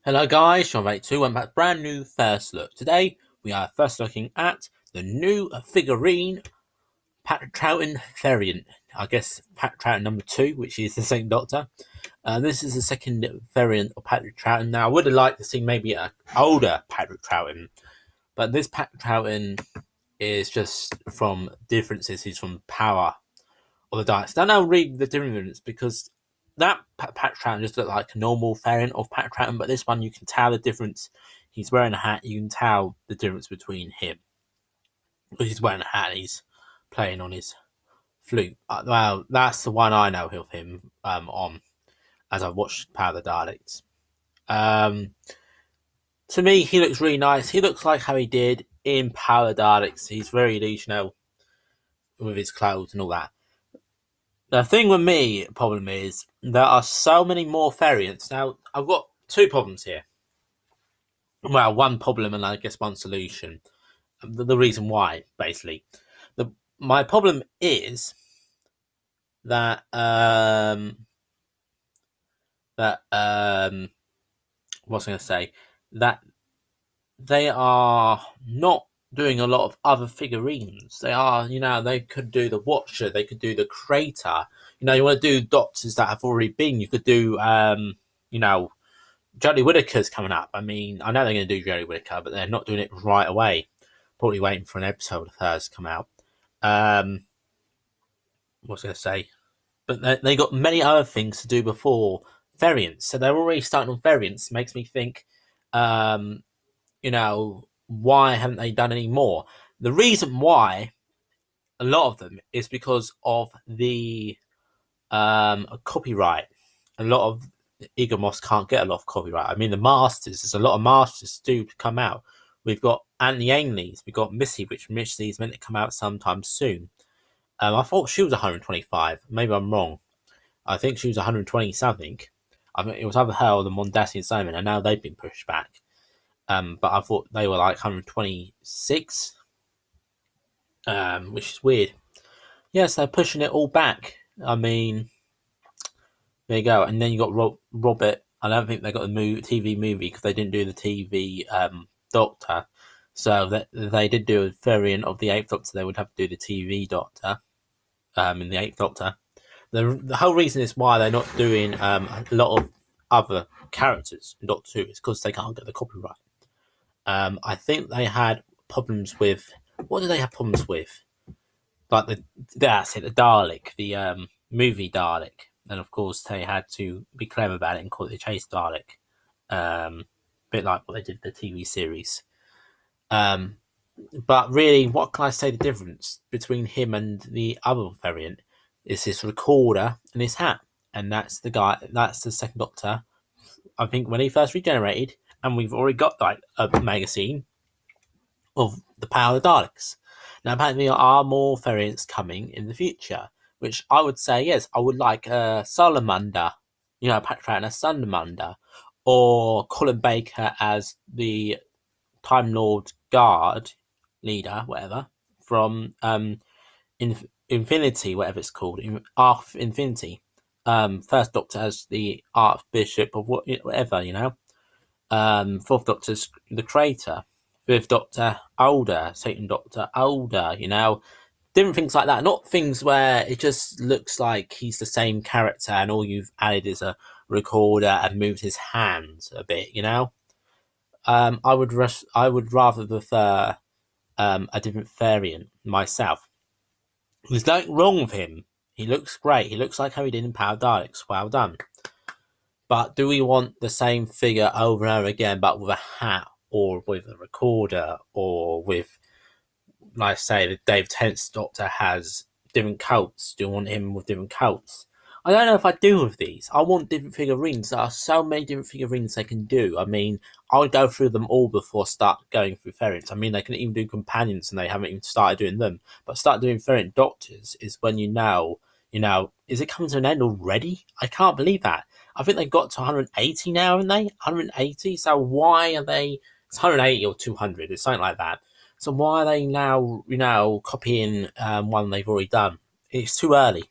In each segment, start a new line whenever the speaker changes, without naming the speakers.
Hello guys, Sean82, welcome back to brand new first look. Today we are first looking at the new figurine Patrick Troughton variant. I guess Patrick Troughton number 2, which is the second Doctor. This is the second variant of Patrick Troughton. Now I would have liked to see maybe an older Patrick Troughton, but this Patrick Troughton is just from differences. He's from Power of the Daleks. Now I'll read the difference because that Patrick Troughton just looked like a normal variant of Patrick Troughton, but this one you can tell the difference. He's wearing a hat. You can tell the difference between him. He's wearing a hat. And he's playing on his flute. Well, that's the one I know of him on as I've watched Power of the Daleks. To me, he looks really nice. He looks like how he did in Power of the Daleks. He's very delusional with his clothes and all that. The thing with me, problem is, there are so many more variants. Now, I've got two problems here. Well, one problem and I guess one solution. The reason why, basically. My problem is that, what's I going to say? That they are not doing a lot of other figurines. They are, they could do the Watcher, they could do the Crater. You want to do Doctors that have already been. You could do, Jodie Whittaker's coming up. I mean, I know they're going to do Jodie Whittaker, but they're not doing it right away. Probably waiting for an episode of hers to come out. What was I going to say? But they got many other things to do before variants. So they're already starting on variants. Makes me think, why haven't they done any more? The reason why a lot of them is because of the copyright. A lot of Igamos can't get a lot of copyright. I mean, the Masters, there's a lot of Masters due to come out. We've got Annie Ainley's, we've got Missy, which Missy's meant to come out sometime soon. I thought she was 125. Maybe I'm wrong. I think she was 120 something. I mean, it was either her or the Mondasi and Simon, and now they've been pushed back. But I thought they were like 126, which is weird. Yes, they're pushing it all back. I mean, there you go. And then you got Robert. I don't think they got the TV movie because they didn't do the TV Doctor. So that they did do a variant of the Eighth Doctor. They would have to do the TV Doctor in the Eighth Doctor. The whole reason is why they're not doing a lot of other characters in Doctor Who is because they can't get the copyright. I think they had problems with... What did they have problems with? Like the Dalek, the movie Dalek. And of course they had to be clever about it and call it the Chase Dalek. A bit like what they did with the TV series. But really, what can I say the difference between him and the other variant is his recorder and his hat. And that's the second Doctor. I think when he first regenerated, and we've already got like a magazine of the Power of the Daleks. Now, apparently, there are more variants coming in the future, which I would say, yes, I would like a Salamander, Patrick Troughton as Salamander, or Colin Baker as the Time Lord Guard leader, whatever, from Infinity, whatever it's called, Arch Infinity. First Doctor as the Archbishop of whatever, Fourth Doctor's the Crater. Fifth Doctor, older. Second Doctor, older, different things like that. Not things where it just looks like he's the same character and all you've added is a recorder and moved his hands a bit, I would rather prefer a different variant myself. There's nothing wrong with him. He looks great. He looks like how he did in Power Daleks. Well done. But do we want the same figure over and over again, but with a hat or with a recorder or with, like I say, the Dave Tennant's Doctor has different coats? Do you want him with different coats? I don't know if I do with these. I want different figurines. There are so many different figurines they can do. I mean, I would go through them all before start going through variants. I mean, they can even do companions and they haven't even started doing them. But start doing variant Doctors is when is it coming to an end already? I can't believe that. I think they've got to 180 now, haven't they? 180? So why are they... It's 180 or 200. It's something like that. So why are they now, copying one they've already done? It's too early.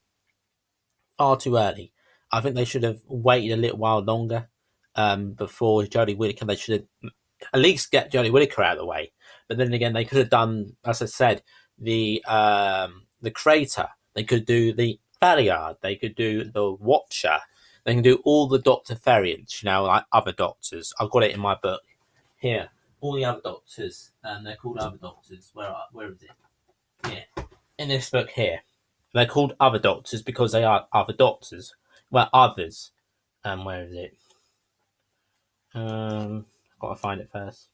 Far too early. I think they should have waited a little while longer before Jodie Whittaker. They should have at least get Jodie Whittaker out of the way. But then again, they could have done, as I said, the Crater. They could do the Valeyard. They could do the Watcher. They can do all the Doctor variants, like other Doctors. I've got it in my book here. All the other Doctors, they're called other Doctors. Where is it? Here, in this book here. They're called other Doctors because they are other Doctors. Well, others. Where is it? Gotta find it first.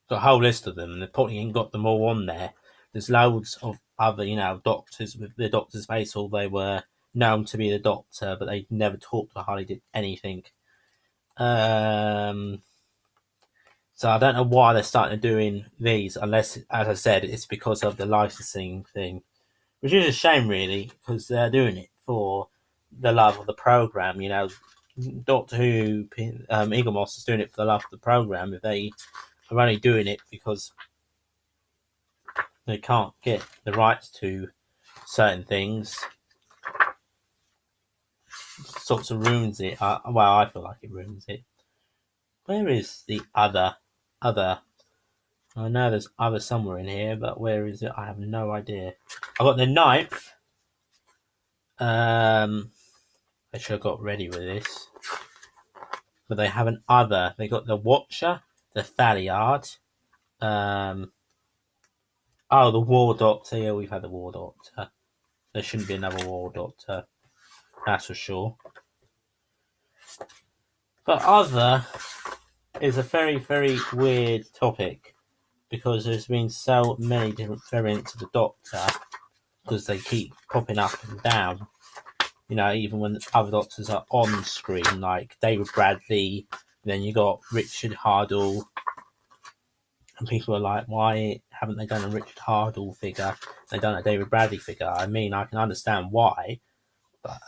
Got a whole list of them, and they probably ain't got them all on there. There's loads of other, Doctors with the Doctor's face, all they were known to be the Doctor, but they never talked or hardly did anything. So I don't know why they're starting doing these, unless, as I said, it's because of the licensing thing, which is a shame, really, because they're doing it for the love of the program. Doctor Who, Eagle Moss is doing it for the love of the program. If they are only doing it because they can't get the rights to certain things, sorts of ruins it. Well, I feel like it ruins it. Where is the other? I know there's other somewhere in here, but where is it? I have no idea. I got the 9th. I should have got ready with this. But they have an other. They got the Watcher, the Valeyard. The War Doctor. Yeah, we've had the War Doctor. There shouldn't be another War Doctor. That's for sure. But other is a very, very weird topic, because there's been so many different variants of the Doctor, because they keep popping up and down. Even when other Doctors are on screen, like David Bradley, then you got Richard Hardall, and people are like, why haven't they done a Richard Hardall figure? They've done a David Bradley figure. I mean, I can understand why, but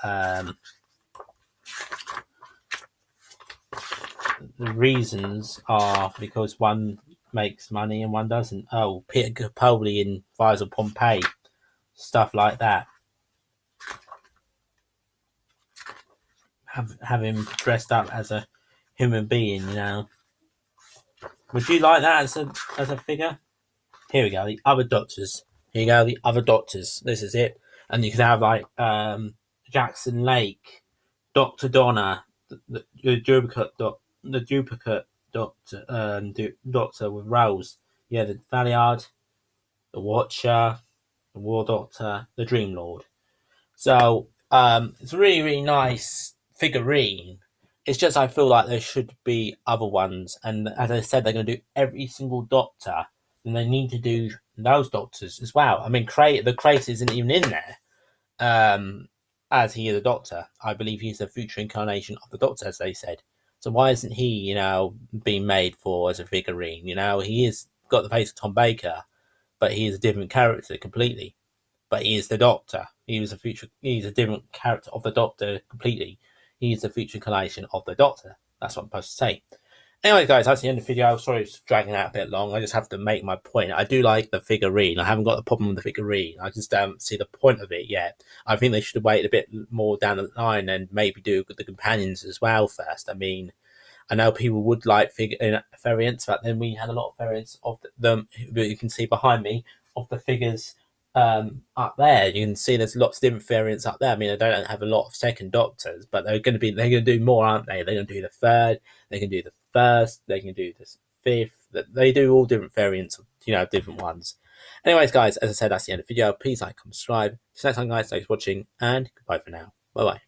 the reasons are because one makes money and one doesn't. Oh, Peter Capaldi in Fires of Pompeii, stuff like that. Have him dressed up as a human being, Would you like that as a figure? Here we go, the other Doctors. Here you go, the other Doctors. This is it. And you can have like Jackson Lake, Dr. Donna, the duplicate Doctor with Rose. Yeah, the Valeyard, the Watcher, the War Doctor, the Dream Lord. So it's a really, really nice figurine. It's just I feel like there should be other ones, and as I said, they're going to do every single Doctor, and they need to do those Doctors as well. I mean, the Crater isn't even in there, as he is a Doctor. I believe he's a future incarnation of the Doctor, as they said. So why isn't he, being made for as a figurine? He has got the face of Tom Baker, but he is a different character completely. But he is the Doctor. He's a different character of the Doctor completely. He's the future incarnation of the Doctor. That's what I'm supposed to say. Anyway, guys, that's the end of the video. Sorry it's dragging out a bit long. I just have to make my point. I do like the figurine. I haven't got a problem with the figurine. I just don't see the point of it yet. I think they should have waited a bit more down the line and maybe do the companions as well first. I mean, I know people would like variants, but then we had a lot of variants of them that you can see behind me of the figures up there. You can see there's lots of different variants up there. I mean, they don't have a lot of second Doctors, but they're going to do more, aren't they? They're going to do the 3rd, they can do the 1st, they can do the 5th. They do all different variants of, different ones. Anyways, guys, as I said, that's the end of the video. Please like, comment, subscribe. See you next time, guys. Thanks for watching, and goodbye for now. Bye bye.